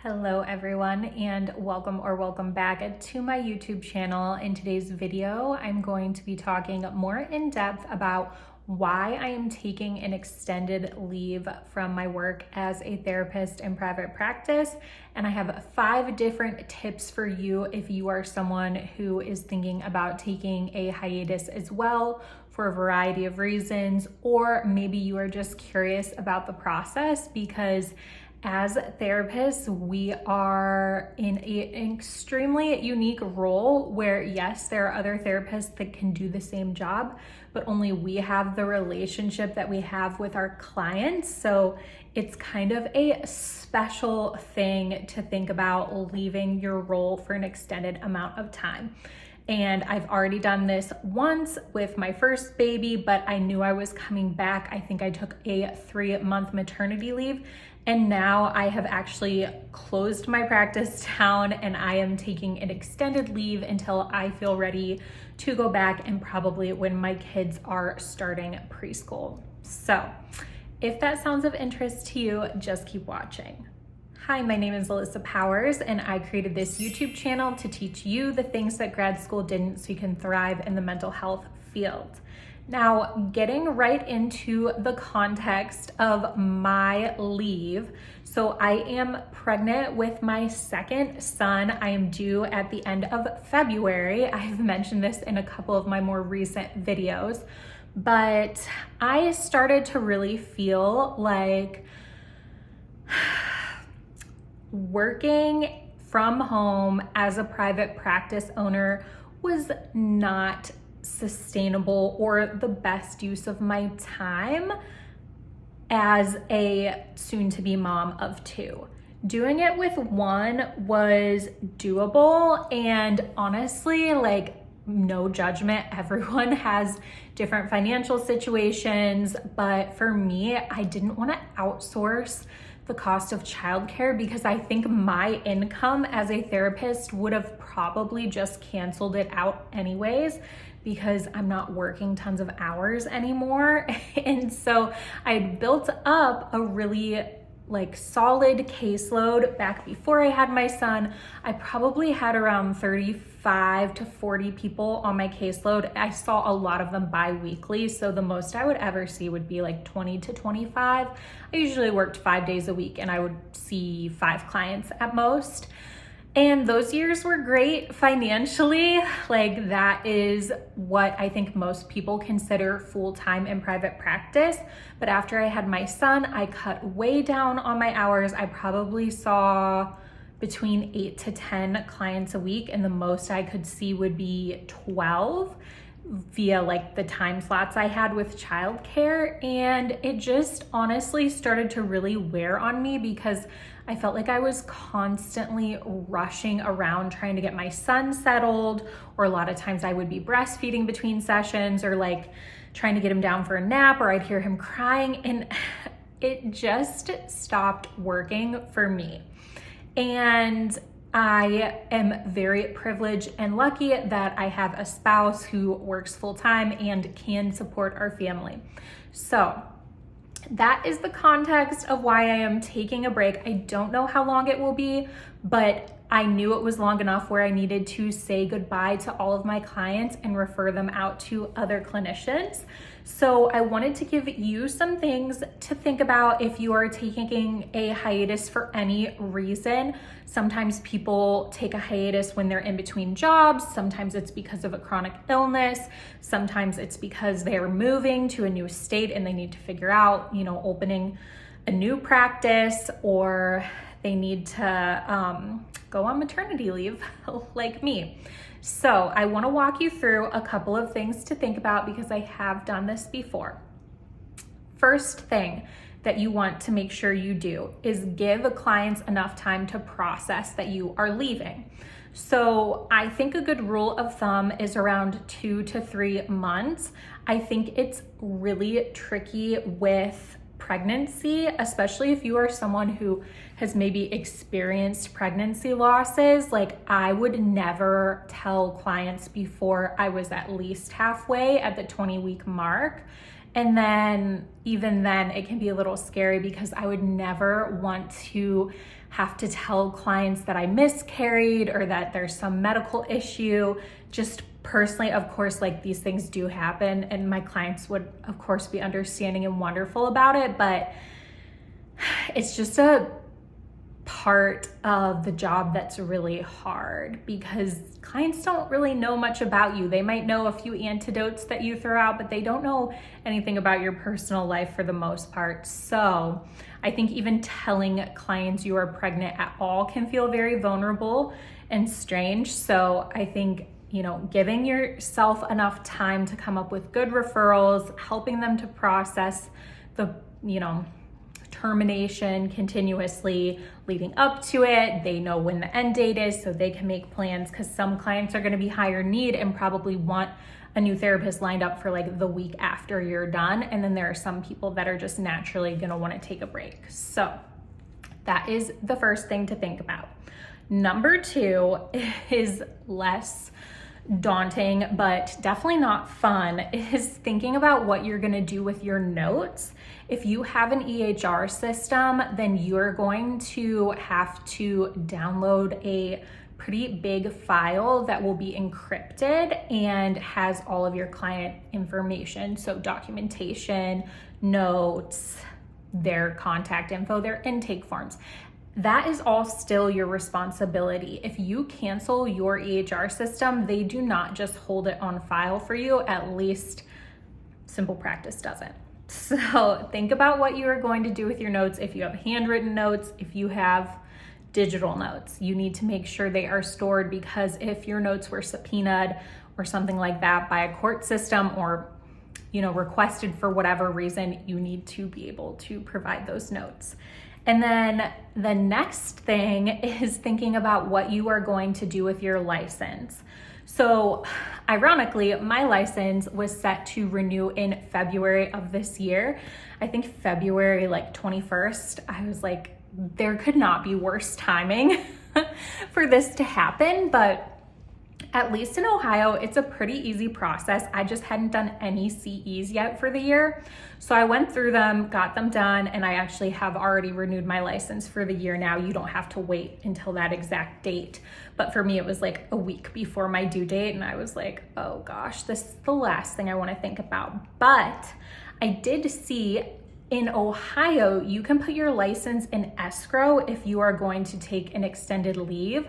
Hello everyone, and welcome back to my YouTube channel. In today's video, I'm going to be talking more in depth about why I am taking an extended leave from my work as a therapist in private practice. And I have 5 different tips for you if you are someone who is thinking about taking a hiatus as well for a variety of reasons, or maybe you are just curious about the process because as therapists, we are in an extremely unique role where, yes, there are other therapists that can do the same job, but only we have the relationship that we have with our clients. So it's kind of a special thing to think about leaving your role for an extended amount of time. And I've already done this once with my first baby, but I knew I was coming back. I think I took a 3-month maternity leave. And now I have actually closed my practice down and I am taking an extended leave until I feel ready to go back, and probably when my kids are starting preschool. So if that sounds of interest to you, just keep watching. Hi, my name is Allyssa Powers, and I created this YouTube channel to teach you the things that grad school didn't so you can thrive in the mental health field. Now, getting right into the context of my leave. So I am pregnant with my second son. I am due at the end of February. I've mentioned this in a couple of my more recent videos, but I started to really feel like working from home as a private practice owner was not sustainable or the best use of my time as a soon-to-be mom of 2. Doing it with one was doable, and honestly, like, no judgment, everyone has different financial situations, but for me, I didn't want to outsource the cost of childcare because I think my income as a therapist would have probably just canceled it out anyways, because I'm not working tons of hours anymore. And so I built up a really solid caseload back before I had my son. I probably had around 35 to 40 people on my caseload. I saw a lot of them bi-weekly, so the most I would ever see would be 20 to 25. I usually worked 5 days a week and I would see 5 clients at most. And those years were great financially. That is what I think most people consider full-time in private practice. But after I had my son, I cut way down on my hours. I probably saw between 8 to 10 clients a week, and the most I could see would be 12 via the time slots I had with childcare. And it just honestly started to really wear on me because I felt like I was constantly rushing around trying to get my son settled, or a lot of times I would be breastfeeding between sessions, or trying to get him down for a nap, or I'd hear him crying, and it just stopped working for me. And I am very privileged and lucky that I have a spouse who works full-time and can support our family. So that is the context of why I am taking a break. I don't know how long it will be, but I knew it was long enough where I needed to say goodbye to all of my clients and refer them out to other clinicians. So I wanted to give you some things to think about if you are taking a hiatus for any reason. Sometimes people take a hiatus when they're in between jobs. Sometimes it's because of a chronic illness. Sometimes it's because they're moving to a new state and they need to figure out, opening a new practice, or they need to go on maternity leave like me. So I want to walk you through a couple of things to think about because I have done this before. First thing that you want to make sure you do is give clients enough time to process that you are leaving. So I think a good rule of thumb is around 2 to 3 months. I think it's really tricky with pregnancy, especially if you are someone who has maybe experienced pregnancy losses. I would never tell clients before I was at least halfway at the 20-week mark. And then even then it can be a little scary because I would never want to have to tell clients that I miscarried or that there's some medical issue. Just personally, of course, like these things do happen, and my clients would of course be understanding and wonderful about it, but it's just a part of the job that's really hard because clients don't really know much about you. They might know a few antidotes that you throw out, but they don't know anything about your personal life for the most part. So I think even telling clients you are pregnant at all can feel very vulnerable and strange. So I think, giving yourself enough time to come up with good referrals, helping them to process the, termination continuously leading up to it. They know when the end date is so they can make plans, because some clients are going to be higher need and probably want a new therapist lined up for like the week after you're done. And then there are some people that are just naturally going to want to take a break. So that is the first thing to think about. Number 2 is less daunting, but definitely not fun, is thinking about what you're going to do with your notes. If you have an EHR system, then you're going to have to download a pretty big file that will be encrypted and has all of your client information. So documentation, notes, their contact info, their intake forms. That is all still your responsibility. If you cancel your EHR system, they do not just hold it on file for you. At least Simple Practice doesn't. So think about what you are going to do with your notes. If you have handwritten notes, if you have digital notes, you need to make sure they are stored, because if your notes were subpoenaed or something like that by a court system or requested for whatever reason, you need to be able to provide those notes. And then the next thing is thinking about what you are going to do with your license. So ironically, my license was set to renew in February of this year. I think February 21st. I was like, there could not be worse timing for this to happen, but at least in Ohio, it's a pretty easy process. I just hadn't done any CEs yet for the year. So I went through them, got them done, and I actually have already renewed my license for the year now. You don't have to wait until that exact date. But for me, it was like a week before my due date, and I was like, oh gosh, this is the last thing I want to think about. But I did see in Ohio, you can put your license in escrow if you are going to take an extended leave.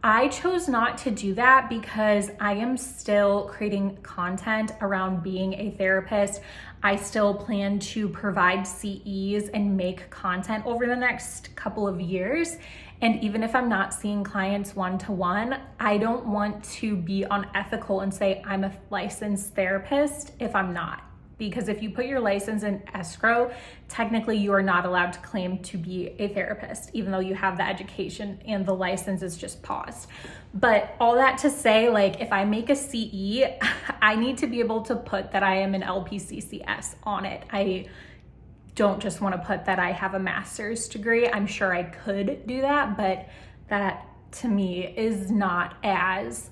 I chose not to do that because I am still creating content around being a therapist. I still plan to provide CEs and make content over the next couple of years. And even if I'm not seeing clients one-to-one, I don't want to be unethical and say I'm a licensed therapist if I'm not. Because if you put your license in escrow, technically you are not allowed to claim to be a therapist, even though you have the education and the license is just paused. But all that to say, if I make a CE, I need to be able to put that I am an LPCCs on it. I don't just want to put that I have a master's degree. I'm sure I could do that, but that to me is not as,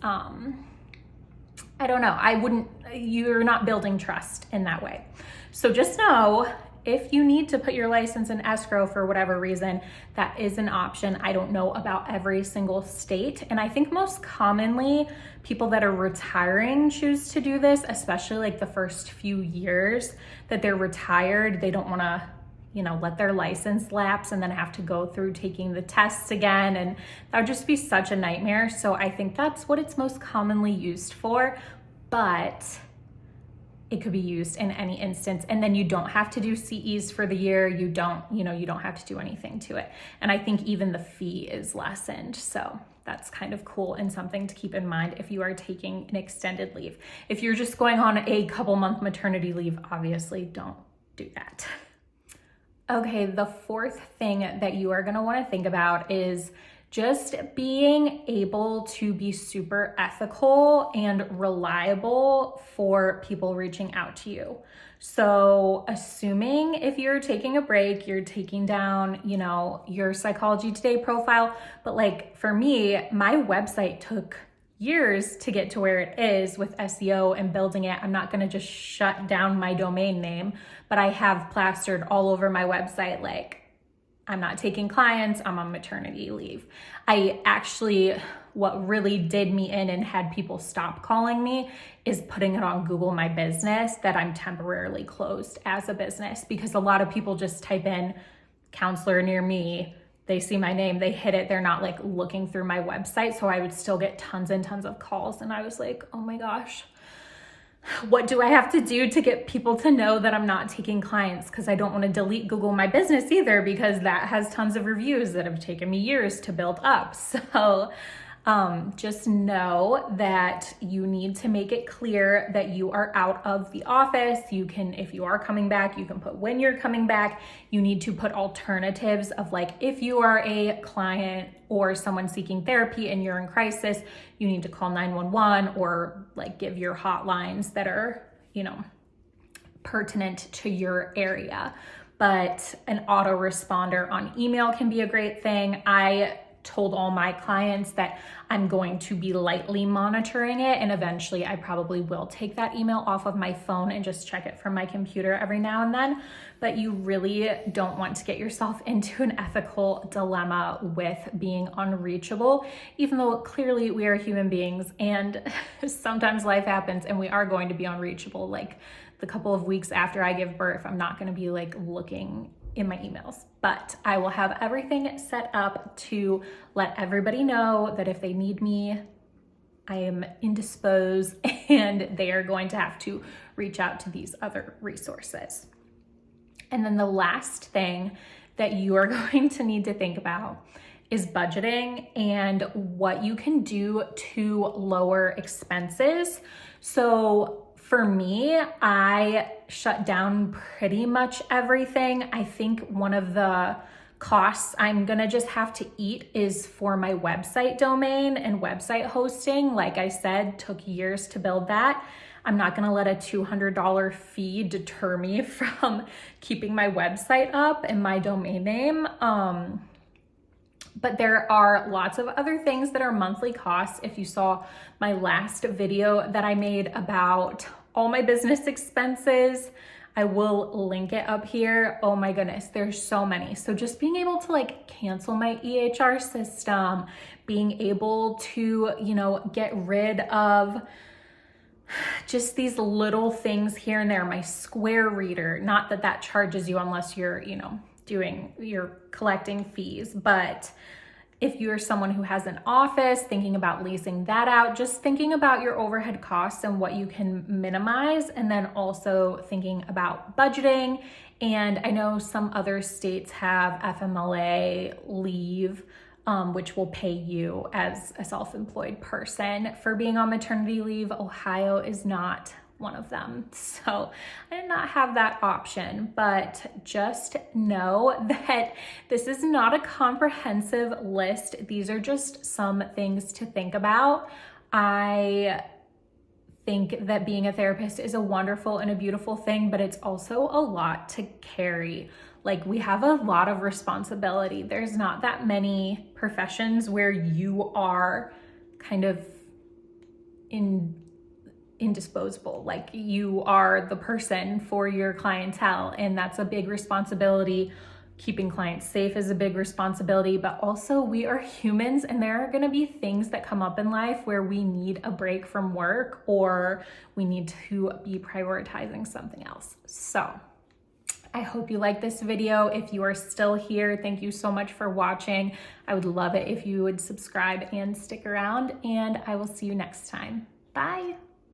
I don't know. You're not building trust in that way. So just know if you need to put your license in escrow for whatever reason, that is an option. I don't know about every single state. And I think most commonly people that are retiring choose to do this, especially the first few years that they're retired. They don't want to let their license lapse and then have to go through taking the tests again. And that would just be such a nightmare. So I think that's what it's most commonly used for, but it could be used in any instance. And then you don't have to do CEs for the year. You don't have to do anything to it. And I think even the fee is lessened. So that's kind of cool and something to keep in mind if you are taking an extended leave. If you're just going on a couple month maternity leave, obviously don't do that. Okay, the fourth thing that you are going to want to think about is just being able to be super ethical and reliable for people reaching out to you. So assuming if you're taking a break, you're taking down, your Psychology Today profile, but for me, my website took years to get to where it is with SEO and building it. I'm not going to just shut down my domain name, but I have plastered all over my website I'm not taking clients, I'm on maternity leave. What really did me in and had people stop calling me is putting it on Google My Business that I'm temporarily closed as a business, because a lot of people just type in counselor near me, they see my name, they hit it, they're not like looking through my website. So I would still get tons and tons of calls. And I was like, oh my gosh, what do I have to do to get people to know that I'm not taking clients? Because I don't want to delete Google My Business either, because that has tons of reviews that have taken me years to build up. So just know that you need to make it clear that you are out of the office. You can, if you are coming back, you can put when you're coming back. You need to put alternatives of like, if you are a client or someone seeking therapy and you're in crisis, you need to call 911 or like give your hotlines that are, pertinent to your area. But an autoresponder on email can be a great thing. I told all my clients that I'm going to be lightly monitoring it, and eventually I probably will take that email off of my phone and just check it from my computer every now and then. But you really don't want to get yourself into an ethical dilemma with being unreachable, even though clearly we are human beings and sometimes life happens and we are going to be unreachable. Like the couple of weeks after I give birth, I'm not going to be like looking in my emails, but I will have everything set up to let everybody know that if they need me, I am indisposed and they are going to have to reach out to these other resources. And then the last thing that you are going to need to think about is budgeting and what you can do to lower expenses. So for me, I shut down pretty much everything. I think one of the costs I'm gonna just have to eat is for my website domain and website hosting. Like I said, took years to build that. I'm not gonna let a $200 fee deter me from keeping my website up and my domain name. But there are lots of other things that are monthly costs. If you saw my last video that I made about all my business expenses, I will link it up here. Oh my goodness, there's so many. So just being able to like cancel my EHR system, being able to, get rid of just these little things here and there. My Square reader, not that that charges you unless you're, you're collecting fees, but if you're someone who has an office, thinking about leasing that out, just thinking about your overhead costs and what you can minimize, and then also thinking about budgeting. And I know some other states have FMLA leave, which will pay you as a self-employed person for being on maternity leave. Ohio is not one of them. So I did not have that option, but just know that this is not a comprehensive list. These are just some things to think about. I think that being a therapist is a wonderful and a beautiful thing, but it's also a lot to carry. Like we have a lot of responsibility. There's not that many professions where you are kind of indisposable. Like you are the person for your clientele, and that's a big responsibility. Keeping clients safe is a big responsibility, but also we are humans and there are going to be things that come up in life where we need a break from work or we need to be prioritizing something else. So I hope you like this video. If you are still here, thank you so much for watching. I would love it if you would subscribe and stick around, and I will see you next time. Bye.